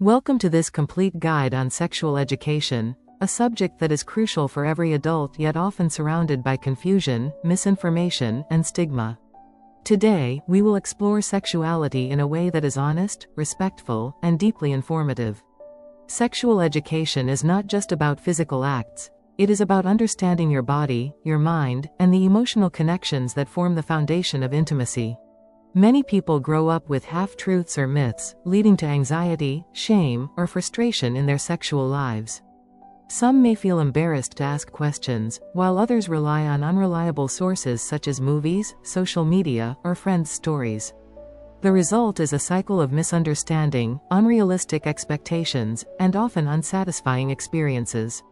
Welcome to this complete guide on sexual education, a subject that is crucial for every adult yet often surrounded by confusion, misinformation, and stigma. Today, we will explore sexuality in a way that is honest, respectful, and deeply informative. Sexual education is not just about physical acts. It is about understanding your body, your mind, and the emotional connections that form the foundation of intimacy. Many people grow up with half-truths or myths, leading to anxiety, shame, or frustration in their sexual lives. Some may feel embarrassed to ask questions, while others rely on unreliable sources such as movies, social media, or friends' stories. The result is a cycle of misunderstanding, unrealistic expectations, and often unsatisfying experiences.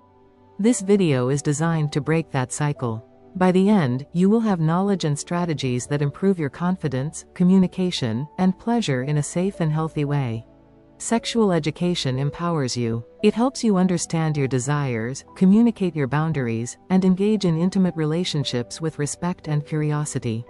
This video is designed to break that cycle. By the end, you will have knowledge and strategies that improve your confidence, communication, and pleasure in a safe and healthy way. Sexual education empowers you. It helps you understand your desires, communicate your boundaries, and engage in intimate relationships with respect and curiosity.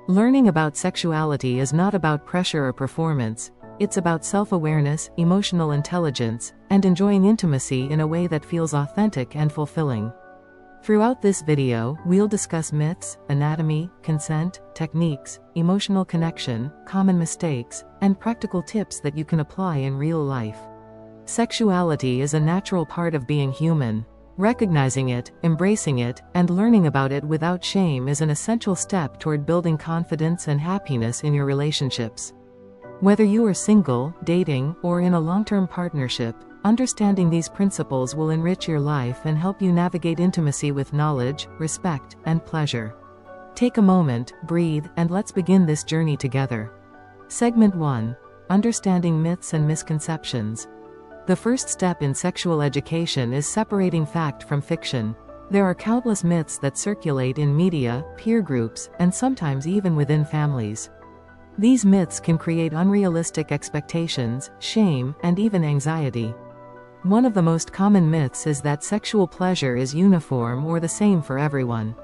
Learning about sexuality is not about pressure or performance. It's about self-awareness, emotional intelligence, and enjoying intimacy in a way that feels authentic and fulfilling. Throughout this video, we'll discuss myths, anatomy, consent, techniques, emotional connection, common mistakes, and practical tips that you can apply in real life. Sexuality is a natural part of being human. Recognizing it, embracing it, and learning about it without shame is an essential step toward building confidence and happiness in your relationships. Whether you are single, dating, or in a long-term partnership, understanding these principles will enrich your life and help you navigate intimacy with knowledge, respect, and pleasure. Take a moment, breathe, and let's begin this journey together. Segment 1. Understanding myths and misconceptions. The first step in sexual education is separating fact from fiction. There are countless myths that circulate in media, peer groups, and sometimes even within families. These myths can create unrealistic expectations, shame, and even anxiety. One of the most common myths is that sexual pleasure is uniform or the same for everyone.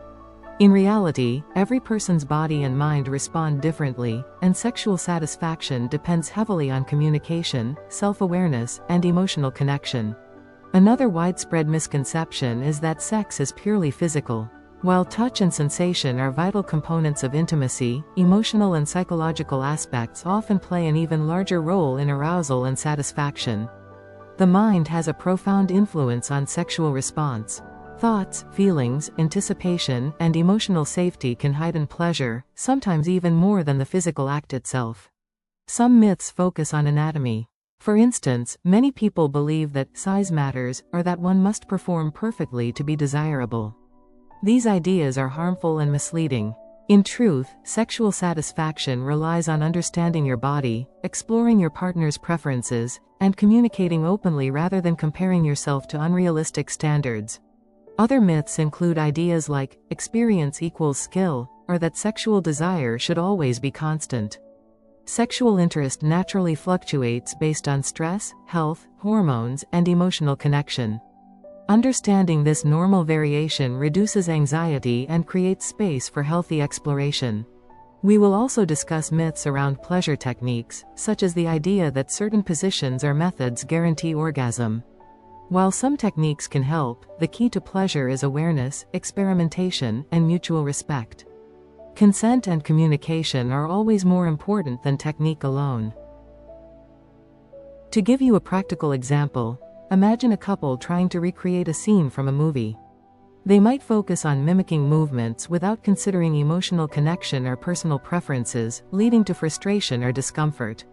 In reality, every person's body and mind respond differently, and sexual satisfaction depends heavily on communication, self-awareness, and emotional connection. Another widespread misconception is that sex is purely physical. While touch and sensation are vital components of intimacy, emotional and psychological aspects often play an even larger role in arousal and satisfaction. The mind has a profound influence on sexual response. Thoughts, feelings, anticipation, and emotional safety can heighten pleasure, sometimes even more than the physical act itself. Some myths focus on anatomy. For instance, many people believe that size matters, or that one must perform perfectly to be desirable. These ideas are harmful and misleading. In truth, sexual satisfaction relies on understanding your body, exploring your partner's preferences, and communicating openly rather than comparing yourself to unrealistic standards. Other myths include ideas like, experience equals skill, or that sexual desire should always be constant. Sexual interest naturally fluctuates based on stress, health, hormones, and emotional connection. Understanding this normal variation reduces anxiety and creates space for healthy exploration. We will also discuss myths around pleasure techniques, such as the idea that certain positions or methods guarantee orgasm. While some techniques can help, the key to pleasure is awareness, experimentation, and mutual respect. Consent and communication are always more important than technique alone. To give you a practical example, imagine a couple trying to recreate a scene from a movie. They might focus on mimicking movements without considering emotional connection or personal preferences, leading to frustration or discomfort.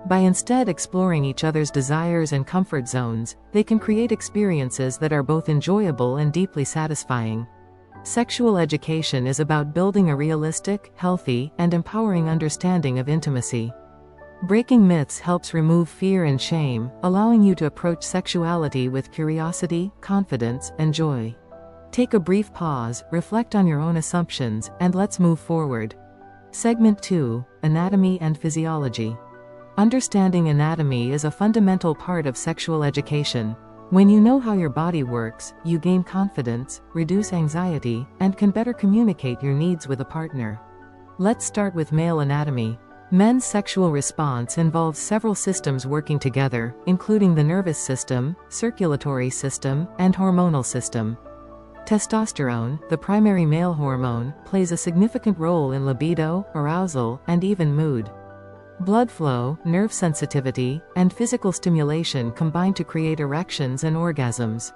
By instead exploring each other's desires and comfort zones, they can create experiences that are both enjoyable and deeply satisfying. Sexual education is about building a realistic, healthy, and empowering understanding of intimacy. Breaking myths helps remove fear and shame, allowing you to approach sexuality with curiosity, confidence, and joy. Take a brief pause, reflect on your own assumptions, and let's move forward. Segment 2. Anatomy and Physiology. Understanding anatomy is a fundamental part of sexual education. When you know how your body works, you gain confidence, reduce anxiety, and can better communicate your needs with a partner. Let's start with male anatomy. Men's sexual response involves several systems working together, including the nervous system, circulatory system, and hormonal system. Testosterone, the primary male hormone, plays a significant role in libido, arousal, and even mood. Blood flow, nerve sensitivity, and physical stimulation combine to create erections and orgasms.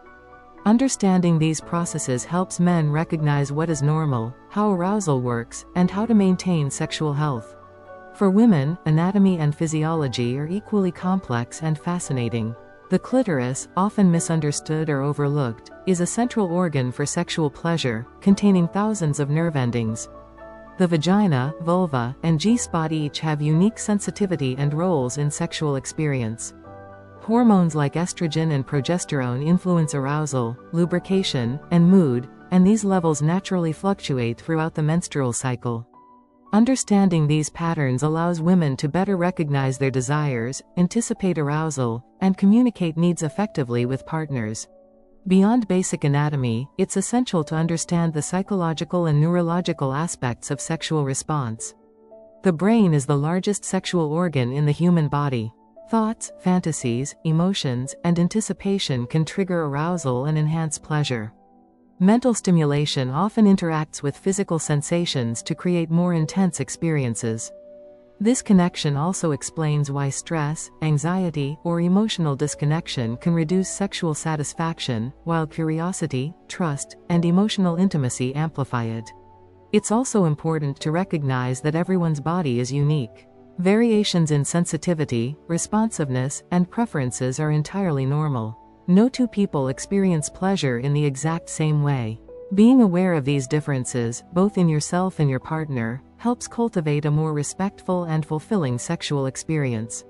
Understanding these processes helps men recognize what is normal, how arousal works, and how to maintain sexual health. For women, anatomy and physiology are equally complex and fascinating. The clitoris, often misunderstood or overlooked, is a central organ for sexual pleasure, containing thousands of nerve endings. The vagina, vulva, and G-spot each have unique sensitivity and roles in sexual experience. Hormones like estrogen and progesterone influence arousal, lubrication, and mood, and these levels naturally fluctuate throughout the menstrual cycle. Understanding these patterns allows women to better recognize their desires, anticipate arousal, and communicate needs effectively with partners. Beyond basic anatomy, it's essential to understand the psychological and neurological aspects of sexual response. The brain is the largest sexual organ in the human body. Thoughts, fantasies, emotions, and anticipation can trigger arousal and enhance pleasure. Mental stimulation often interacts with physical sensations to create more intense experiences. This connection also explains why stress, anxiety, or emotional disconnection can reduce sexual satisfaction, while curiosity, trust, and emotional intimacy amplify it. It's also important to recognize that everyone's body is unique. Variations in sensitivity, responsiveness, and preferences are entirely normal. No two people experience pleasure in the exact same way. Being aware of these differences, both in yourself and your partner, helps cultivate a more respectful and fulfilling sexual experience.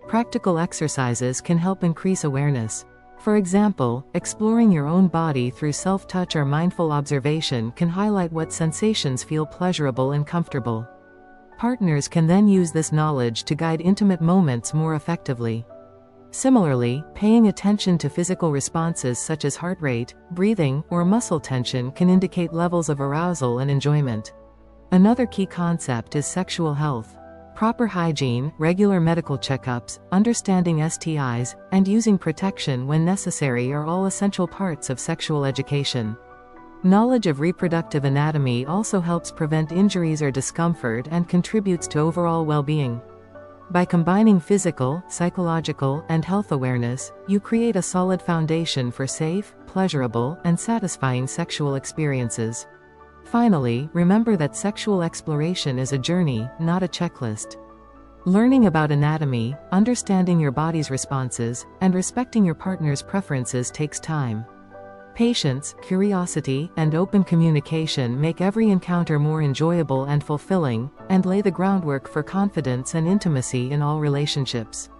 Practical exercises can help increase awareness. For example, exploring your own body through self-touch or mindful observation can highlight what sensations feel pleasurable and comfortable. Partners can then use this knowledge to guide intimate moments more effectively. Similarly, paying attention to physical responses such as heart rate, breathing, or muscle tension can indicate levels of arousal and enjoyment. Another key concept is sexual health. Proper hygiene, regular medical checkups, understanding STIs, and using protection when necessary are all essential parts of sexual education. Knowledge of reproductive anatomy also helps prevent injuries or discomfort and contributes to overall well-being. By combining physical, psychological, and health awareness, you create a solid foundation for safe, pleasurable, and satisfying sexual experiences. Finally, remember that sexual exploration is a journey, not a checklist. Learning about anatomy, understanding your body's responses, and respecting your partner's preferences takes time. Patience, curiosity, and open communication make every encounter more enjoyable and fulfilling, and lay the groundwork for confidence and intimacy in all relationships.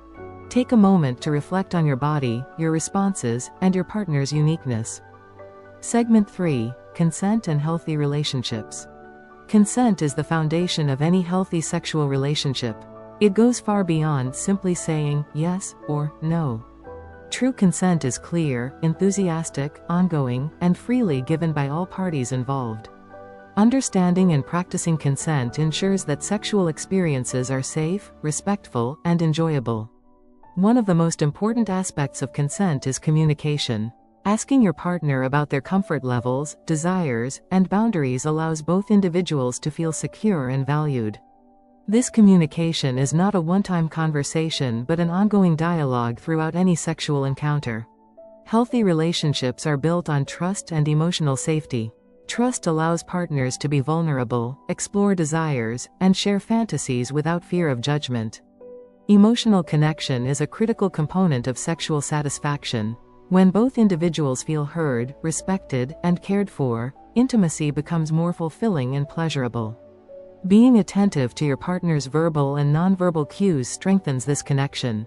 Take a moment to reflect on your body, your responses, and your partner's uniqueness. Segment 3: Consent and Healthy Relationships. Consent is the foundation of any healthy sexual relationship. It goes far beyond simply saying yes or no. True consent is clear, enthusiastic, ongoing, and freely given by all parties involved. Understanding and practicing consent ensures that sexual experiences are safe, respectful, and enjoyable. One of the most important aspects of consent is communication. Asking your partner about their comfort levels, desires, and boundaries allows both individuals to feel secure and valued. This communication is not a one-time conversation but an ongoing dialogue throughout any sexual encounter. Healthy relationships are built on trust and emotional safety. Trust allows partners to be vulnerable, explore desires, and share fantasies without fear of judgment. Emotional connection is a critical component of sexual satisfaction. When both individuals feel heard, respected, and cared for, intimacy becomes more fulfilling and pleasurable. Being attentive to your partner's verbal and nonverbal cues strengthens this connection.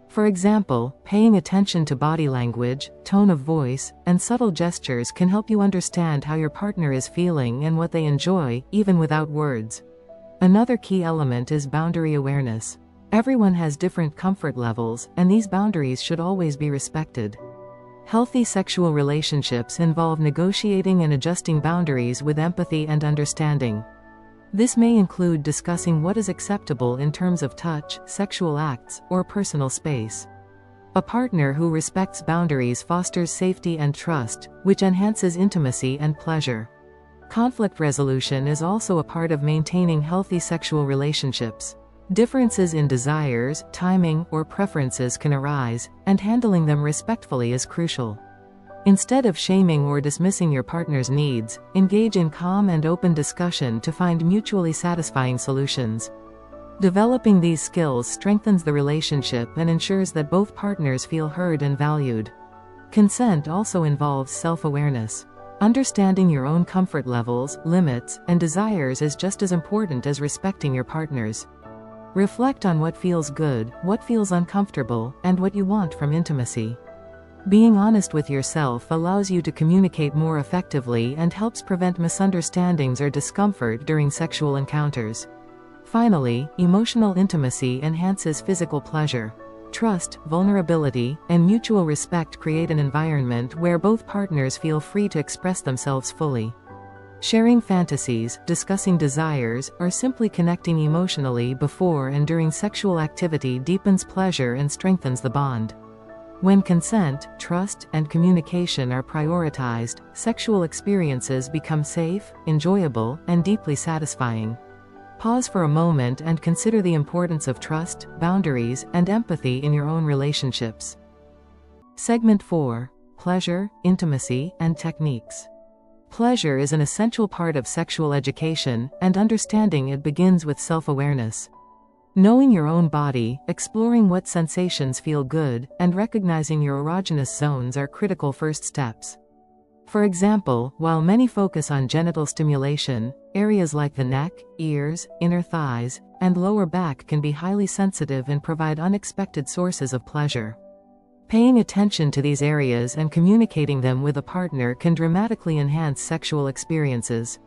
For example, paying attention to body language, tone of voice, and subtle gestures can help you understand how your partner is feeling and what they enjoy, even without words. Another key element is boundary awareness. Everyone has different comfort levels, and these boundaries should always be respected. Healthy sexual relationships involve negotiating and adjusting boundaries with empathy and understanding. This may include discussing what is acceptable in terms of touch, sexual acts, or personal space. A partner who respects boundaries fosters safety and trust, which enhances intimacy and pleasure. Conflict resolution is also a part of maintaining healthy sexual relationships. Differences in desires, timing, or preferences can arise, and handling them respectfully is crucial. Instead of shaming or dismissing your partner's needs, engage in calm and open discussion to find mutually satisfying solutions. Developing these skills strengthens the relationship and ensures that both partners feel heard and valued. Consent also involves self-awareness. Understanding your own comfort levels, limits, and desires is just as important as respecting your partner's. Reflect on what feels good, what feels uncomfortable, and what you want from intimacy. Being honest with yourself allows you to communicate more effectively and helps prevent misunderstandings or discomfort during sexual encounters. Finally, emotional intimacy enhances physical pleasure. Trust, vulnerability, and mutual respect create an environment where both partners feel free to express themselves fully. Sharing fantasies, discussing desires, or simply connecting emotionally before and during sexual activity deepens pleasure and strengthens the bond. When consent, trust, and communication are prioritized, sexual experiences become safe, enjoyable, and deeply satisfying. Pause for a moment and consider the importance of trust, boundaries, and empathy in your own relationships. Segment 4. Pleasure, Intimacy, and Techniques. Pleasure is an essential part of sexual education, and understanding it begins with self-awareness. Knowing your own body, exploring what sensations feel good, and recognizing your erogenous zones are critical first steps. For example, while many focus on genital stimulation, areas like the neck, ears, inner thighs, and lower back can be highly sensitive and provide unexpected sources of pleasure. Paying attention to these areas and communicating them with a partner can dramatically enhance sexual experiences.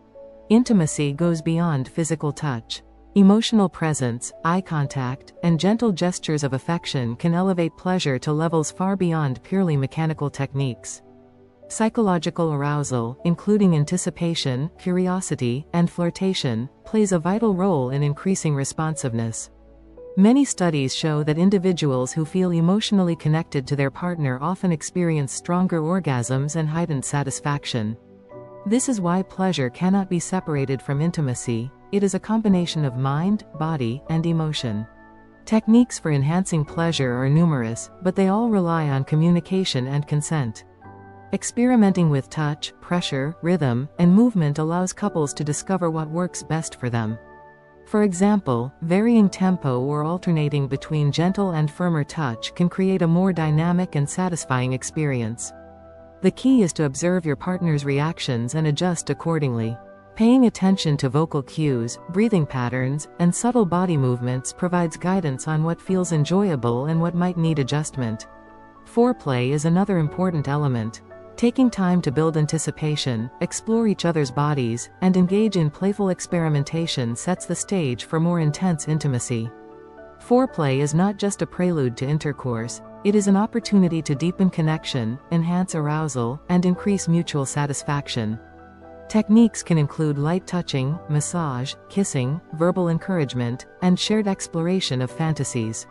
Intimacy goes beyond physical touch. Emotional presence, eye contact, and gentle gestures of affection can elevate pleasure to levels far beyond purely mechanical techniques. Psychological arousal, including anticipation, curiosity, and flirtation, plays a vital role in increasing responsiveness. Many studies show that individuals who feel emotionally connected to their partner often experience stronger orgasms and heightened satisfaction. This is why pleasure cannot be separated from intimacy. It is a combination of mind, body, and emotion. Techniques for enhancing pleasure are numerous, but they all rely on communication and consent. Experimenting with touch, pressure, rhythm, and movement allows couples to discover what works best for them. For example, varying tempo or alternating between gentle and firmer touch can create a more dynamic and satisfying experience. The key is to observe your partner's reactions and adjust accordingly. Paying attention to vocal cues, breathing patterns, and subtle body movements provides guidance on what feels enjoyable and what might need adjustment. Foreplay is another important element. Taking time to build anticipation, explore each other's bodies, and engage in playful experimentation sets the stage for more intense intimacy. Foreplay is not just a prelude to intercourse, it is an opportunity to deepen connection, enhance arousal, and increase mutual satisfaction. Techniques can include light touching, massage, kissing, verbal encouragement, and shared exploration of fantasies.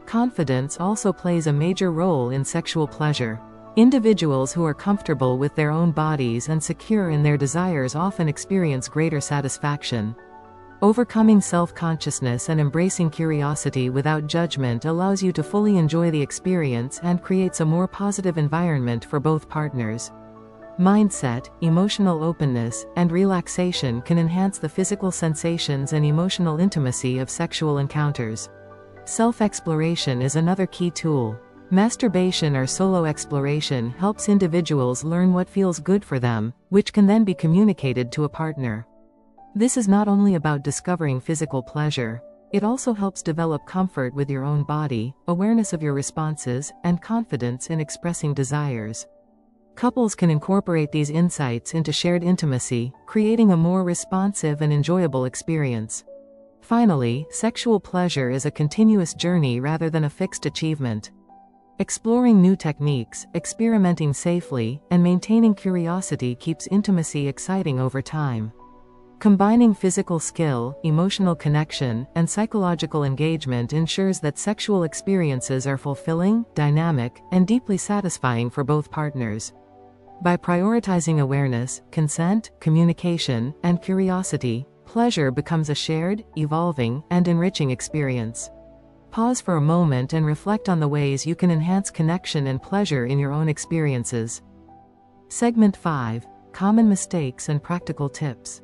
Confidence also plays a major role in sexual pleasure. Individuals who are comfortable with their own bodies and secure in their desires often experience greater satisfaction. Overcoming self-consciousness and embracing curiosity without judgment allows you to fully enjoy the experience and creates a more positive environment for both partners. Mindset, emotional openness, and relaxation can enhance the physical sensations and emotional intimacy of sexual encounters. Self-exploration is another key tool. Masturbation or solo exploration helps individuals learn what feels good for them, which can then be communicated to a partner. This is not only about discovering physical pleasure, it also helps develop comfort with your own body, awareness of your responses, and confidence in expressing desires. Couples can incorporate these insights into shared intimacy, creating a more responsive and enjoyable experience. Finally, sexual pleasure is a continuous journey rather than a fixed achievement. Exploring new techniques, experimenting safely, and maintaining curiosity keeps intimacy exciting over time. Combining physical skill, emotional connection, and psychological engagement ensures that sexual experiences are fulfilling, dynamic, and deeply satisfying for both partners. By prioritizing awareness, consent, communication, and curiosity, pleasure becomes a shared, evolving, and enriching experience. Pause for a moment and reflect on the ways you can enhance connection and pleasure in your own experiences. Segment 5. Common mistakes and practical tips.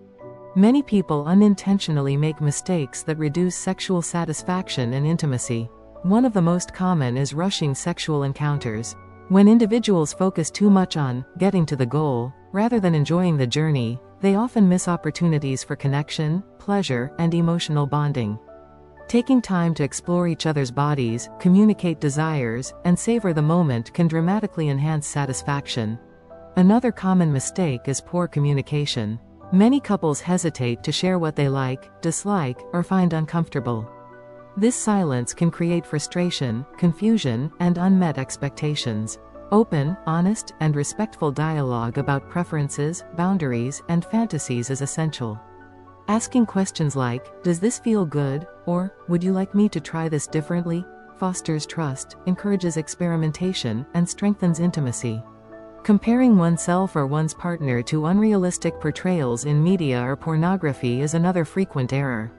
Many people unintentionally make mistakes that reduce sexual satisfaction and intimacy. One of the most common is rushing sexual encounters. When individuals focus too much on getting to the goal, rather than enjoying the journey, they often miss opportunities for connection, pleasure, and emotional bonding. Taking time to explore each other's bodies, communicate desires, and savor the moment can dramatically enhance satisfaction. Another common mistake is poor communication. Many couples hesitate to share what they like, dislike, or find uncomfortable. This silence can create frustration, confusion, and unmet expectations. Open, honest, and respectful dialogue about preferences, boundaries, and fantasies is essential. Asking questions like, "Does this feel good?" or "Would you like me to try this differently?" fosters trust, encourages experimentation, and strengthens intimacy. Comparing oneself or one's partner to unrealistic portrayals in media or pornography is another frequent error.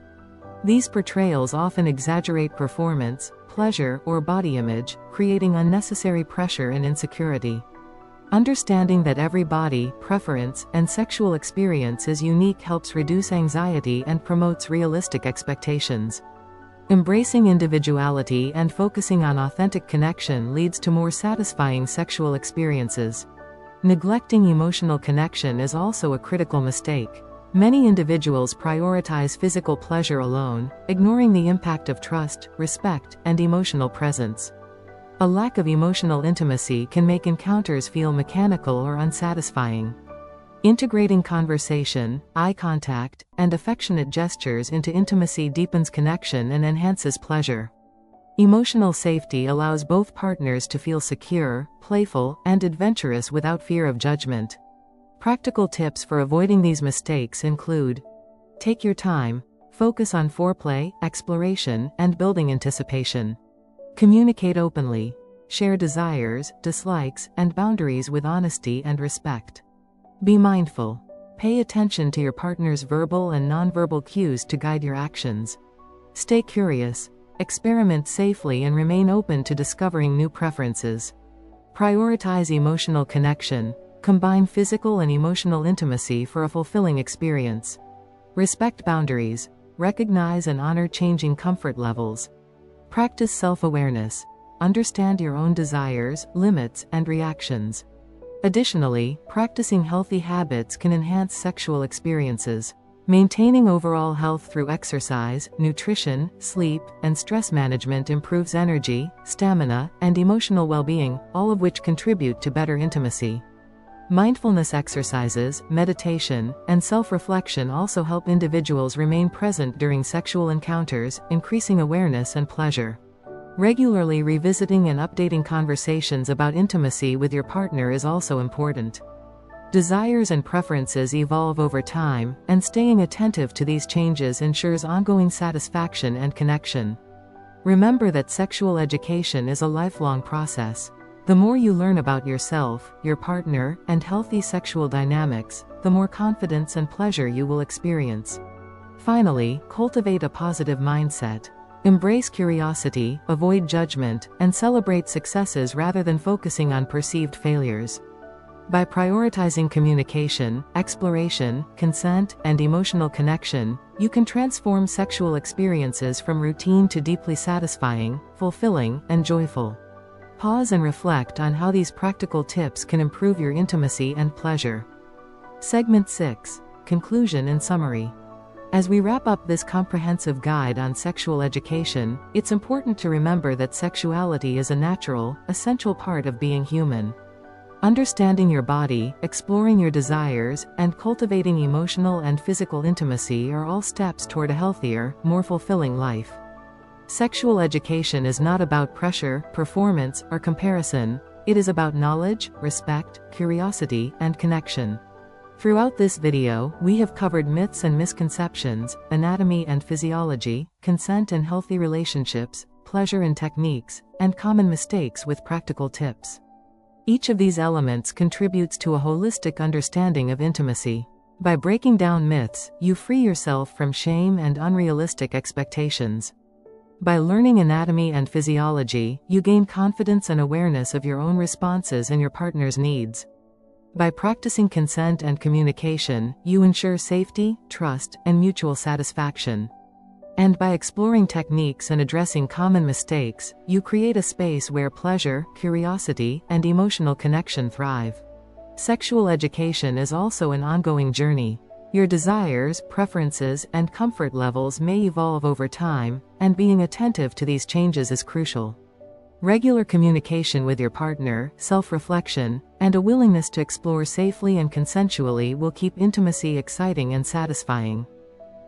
These portrayals often exaggerate performance, pleasure, or body image, creating unnecessary pressure and insecurity. Understanding that every body, preference, and sexual experience is unique helps reduce anxiety and promotes realistic expectations. Embracing individuality and focusing on authentic connection leads to more satisfying sexual experiences. Neglecting emotional connection is also a critical mistake. Many individuals prioritize physical pleasure alone, ignoring the impact of trust, respect, and emotional presence. A lack of emotional intimacy can make encounters feel mechanical or unsatisfying. Integrating conversation, eye contact, and affectionate gestures into intimacy deepens connection and enhances pleasure. Emotional safety allows both partners to feel secure, playful, and adventurous without fear of judgment. Practical tips for avoiding these mistakes include: take your time, focus on foreplay, exploration, and building anticipation. Communicate openly. Share desires, dislikes, and boundaries with honesty and respect. Be mindful. Pay attention to your partner's verbal and nonverbal cues to guide your actions. Stay curious. Experiment safely and remain open to discovering new preferences. Prioritize emotional connection. Combine physical and emotional intimacy for a fulfilling experience. Respect boundaries. Recognize and honor changing comfort levels. Practice self-awareness. Understand your own desires, limits, and reactions. Additionally, practicing healthy habits can enhance sexual experiences. Maintaining overall health through exercise, nutrition, sleep, and stress management improves energy, stamina, and emotional well-being, all of which contribute to better intimacy. Mindfulness exercises, meditation, and self-reflection also help individuals remain present during sexual encounters, increasing awareness and pleasure. Regularly revisiting and updating conversations about intimacy with your partner is also important. Desires and preferences evolve over time, and staying attentive to these changes ensures ongoing satisfaction and connection. Remember that sexual education is a lifelong process. The more you learn about yourself, your partner, and healthy sexual dynamics, the more confidence and pleasure you will experience. Finally, cultivate a positive mindset. Embrace curiosity, avoid judgment, and celebrate successes rather than focusing on perceived failures. By prioritizing communication, exploration, consent, and emotional connection, you can transform sexual experiences from routine to deeply satisfying, fulfilling, and joyful. Pause and reflect on how these practical tips can improve your intimacy and pleasure. Segment 6. Conclusion and summary. As we wrap up this comprehensive guide on sexual education, it's important to remember that sexuality is a natural, essential part of being human. Understanding your body, exploring your desires, and cultivating emotional and physical intimacy are all steps toward a healthier, more fulfilling life. Sexual education is not about pressure, performance, or comparison. It is about knowledge, respect, curiosity, and connection. Throughout this video, we have covered myths and misconceptions, anatomy and physiology, consent and healthy relationships, pleasure and techniques, and common mistakes with practical tips. Each of these elements contributes to a holistic understanding of intimacy. By breaking down myths, you free yourself from shame and unrealistic expectations. By learning anatomy and physiology, you gain confidence and awareness of your own responses and your partner's needs. By practicing consent and communication, you ensure safety, trust, and mutual satisfaction. And by exploring techniques and addressing common mistakes, you create a space where pleasure, curiosity, and emotional connection thrive. Sexual education is also an ongoing journey. Your desires, preferences, and comfort levels may evolve over time, and being attentive to these changes is crucial. Regular communication with your partner, self-reflection, and a willingness to explore safely and consensually will keep intimacy exciting and satisfying.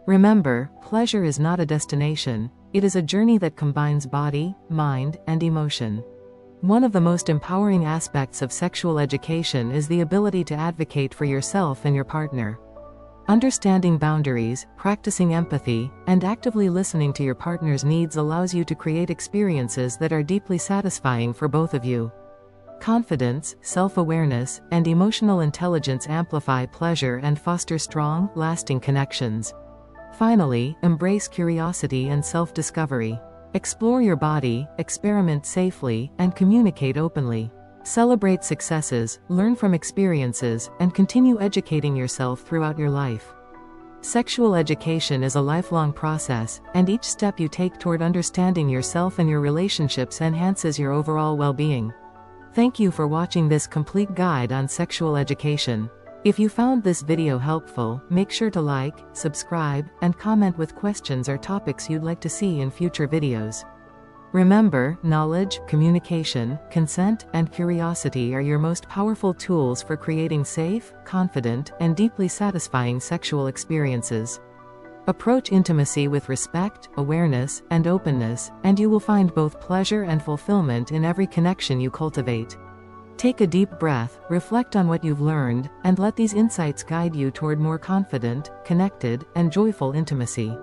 Remember, pleasure is not a destination, it is a journey that combines body, mind, and emotion. One of the most empowering aspects of sexual education is the ability to advocate for yourself and your partner. Understanding boundaries, practicing empathy, and actively listening to your partner's needs allows you to create experiences that are deeply satisfying for both of you. Confidence, self-awareness, and emotional intelligence amplify pleasure and foster strong, lasting connections. Finally, embrace curiosity and self-discovery. Explore your body, experiment safely, and communicate openly. Celebrate successes, learn from experiences, and continue educating yourself throughout your life. Sexual education is a lifelong process, and each step you take toward understanding yourself and your relationships enhances your overall well-being. Thank you for watching this complete guide on sexual education. If you found this video helpful, make sure to like, subscribe, and comment with questions or topics you'd like to see in future videos. Remember, knowledge, communication, consent, and curiosity are your most powerful tools for creating safe, confident, and deeply satisfying sexual experiences. Approach intimacy with respect, awareness, and openness, and you will find both pleasure and fulfillment in every connection you cultivate. Take a deep breath, reflect on what you've learned, and let these insights guide you toward more confident, connected, and joyful intimacy.